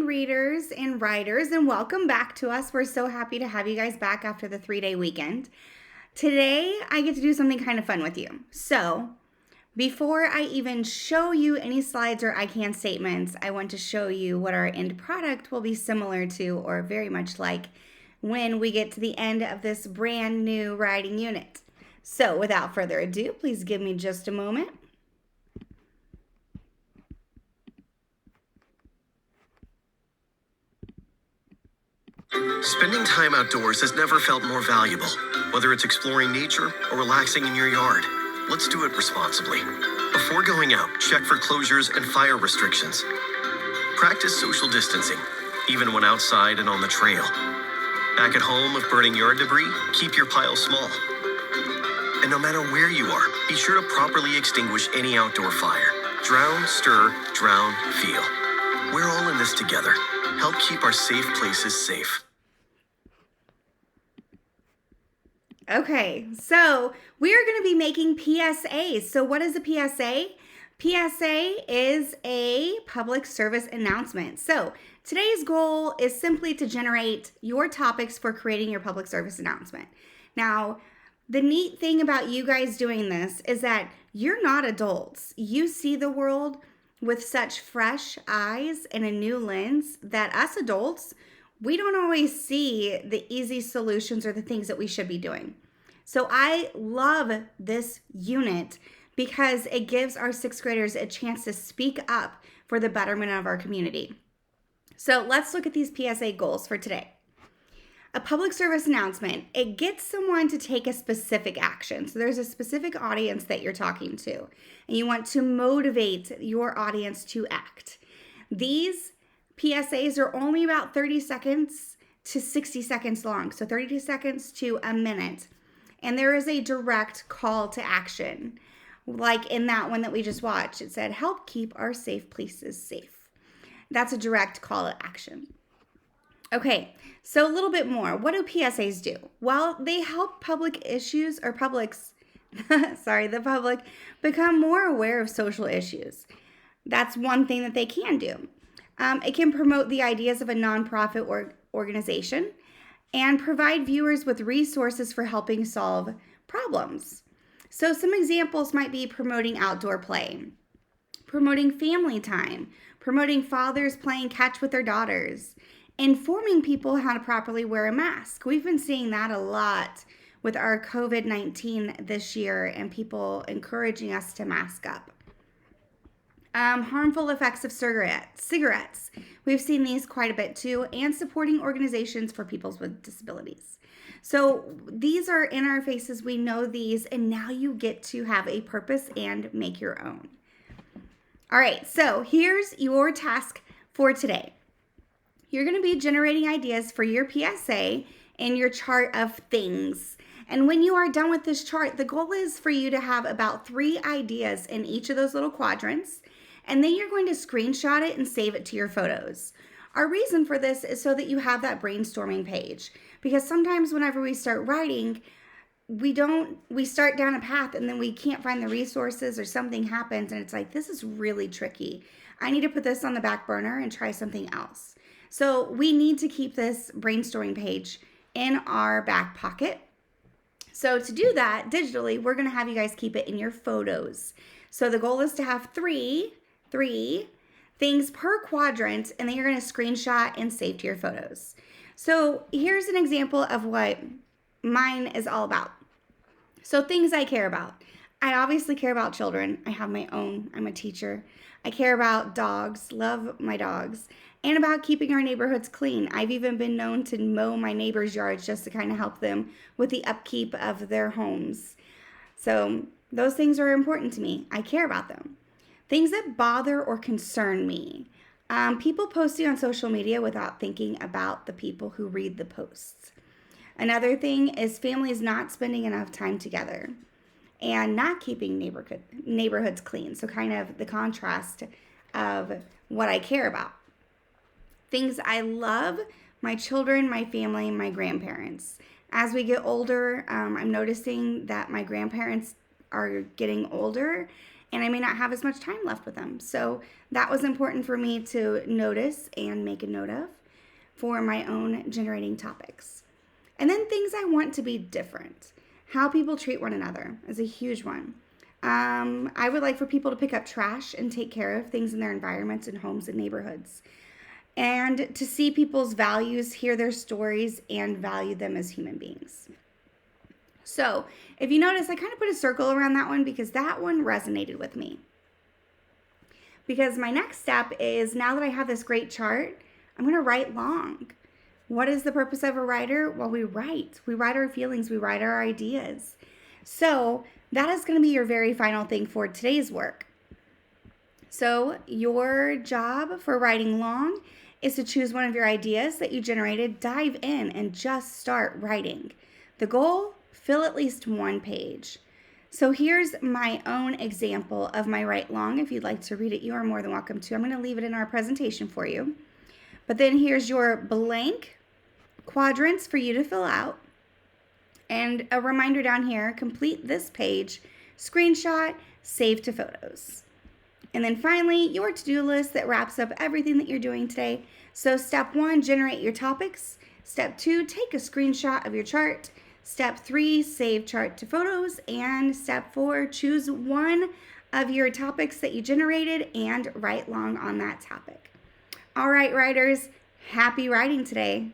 readers and writers, and welcome back to us. We're so happy to have you guys back after the 3-day weekend. Today, I get to do something kind of fun with you. So, before I even show you any slides or I can statements, I want to show you what our end product will be similar to or very much like when we get to the end of this brand new writing unit. So, without further ado, please give me just a moment. Spending time outdoors has never felt more valuable. Whether it's exploring nature or relaxing in your yard, let's do it responsibly. Before going out, check for closures and fire restrictions. Practice social distancing, even when outside and on the trail. Back at home, if burning yard debris, keep your pile small. And no matter where you are, be sure to properly extinguish any outdoor fire. Drown, stir, drown, feel. We're all in this together. Help keep our safe places safe. Okay, so we are going to be making PSAs. So what is a PSA? PSA is a public service announcement. So today's goal is simply to generate your topics for creating your public service announcement. Now, the neat thing about you guys doing this is that you're not adults. You see the world with such fresh eyes and a new lens that us adults, we don't always see the easy solutions or the things that we should be doing. So I love this unit because it gives our sixth graders a chance to speak up for the betterment of our community. So let's look at these PSA goals for today. A public service announcement, it gets someone to take a specific action. So there's a specific audience that you're talking to, and you want to motivate your audience to act. These PSAs are only about 30 seconds to 60 seconds long, so 30 seconds to a minute. And there is a direct call to action. Like in that one that we just watched, it said, help keep our safe places safe. That's a direct call to action. Okay, so a little bit more. What do PSAs do? Well, they help the public become more aware of social issues. That's one thing that they can do. It can promote the ideas of a nonprofit organization and provide viewers with resources for helping solve problems. So some examples might be promoting outdoor play, promoting family time, promoting fathers playing catch with their daughters, informing people how to properly wear a mask. We've been seeing that a lot with our COVID-19 this year and people encouraging us to mask up. Harmful effects of cigarettes. We've seen these quite a bit too, and supporting organizations for people with disabilities. So these are in our faces. We know these, and now you get to have a purpose and make your own. All right, so here's your task for today. You're going to be generating ideas for your PSA and your chart of things. And when you are done with this chart, the goal is for you to have about 3 ideas in each of those little quadrants. And then you're going to screenshot it and save it to your photos. Our reason for this is so that you have that brainstorming page. Because sometimes whenever we start writing, we start down a path and then we can't find the resources or something happens and it's like, this is really tricky. I need to put this on the back burner and try something else. So we need to keep this brainstorming page in our back pocket. So to do that digitally, we're going to have you guys keep it in your photos. So the goal is to have three things per quadrant, and then you're going to screenshot and save to your photos. So here's an example of what mine is all about. So things I care about. I obviously care about children. I have my own. I'm a teacher. I care about dogs, love my dogs, and about keeping our neighborhoods clean. I've even been known to mow my neighbors' yards just to kind of help them with the upkeep of their homes. So those things are important to me. I care about them. Things that bother or concern me. People posting on social media without thinking about the people who read the posts. Another thing is families not spending enough time together and not keeping neighborhoods clean. So kind of the contrast of what I care about. Things I love, my children, my family, my grandparents. As we get older, I'm noticing that my grandparents are getting older and I may not have as much time left with them. So that was important for me to notice and make a note of for my own generating topics. And then things I want to be different. How people treat one another is a huge one. I would like for people to pick up trash and take care of things in their environments and homes and neighborhoods. And to see people's values, hear their stories, and value them as human beings. So if you notice, I kind of put a circle around that one because that one resonated with me. Because my next step is, now that I have this great chart, I'm going to write long. What is the purpose of a writer? Well, we write. We write our feelings. We write our ideas. So that is going to be your very final thing for today's work. So your job for writing long is to choose one of your ideas that you generated, dive in, and just start writing. The goal, fill at least one page. So here's my own example of my write long. If you'd like to read it, you are more than welcome to. I'm going to leave it in our presentation for you. But then here's your blank quadrants for you to fill out. And a reminder down here, complete this page, screenshot, save to photos. And then finally, your to-do list that wraps up everything that you're doing today. So step 1, generate your topics. Step 2, take a screenshot of your chart. Step 3, save chart to photos. And step 4, choose one of your topics that you generated and write long on that topic. All right, writers, happy writing today.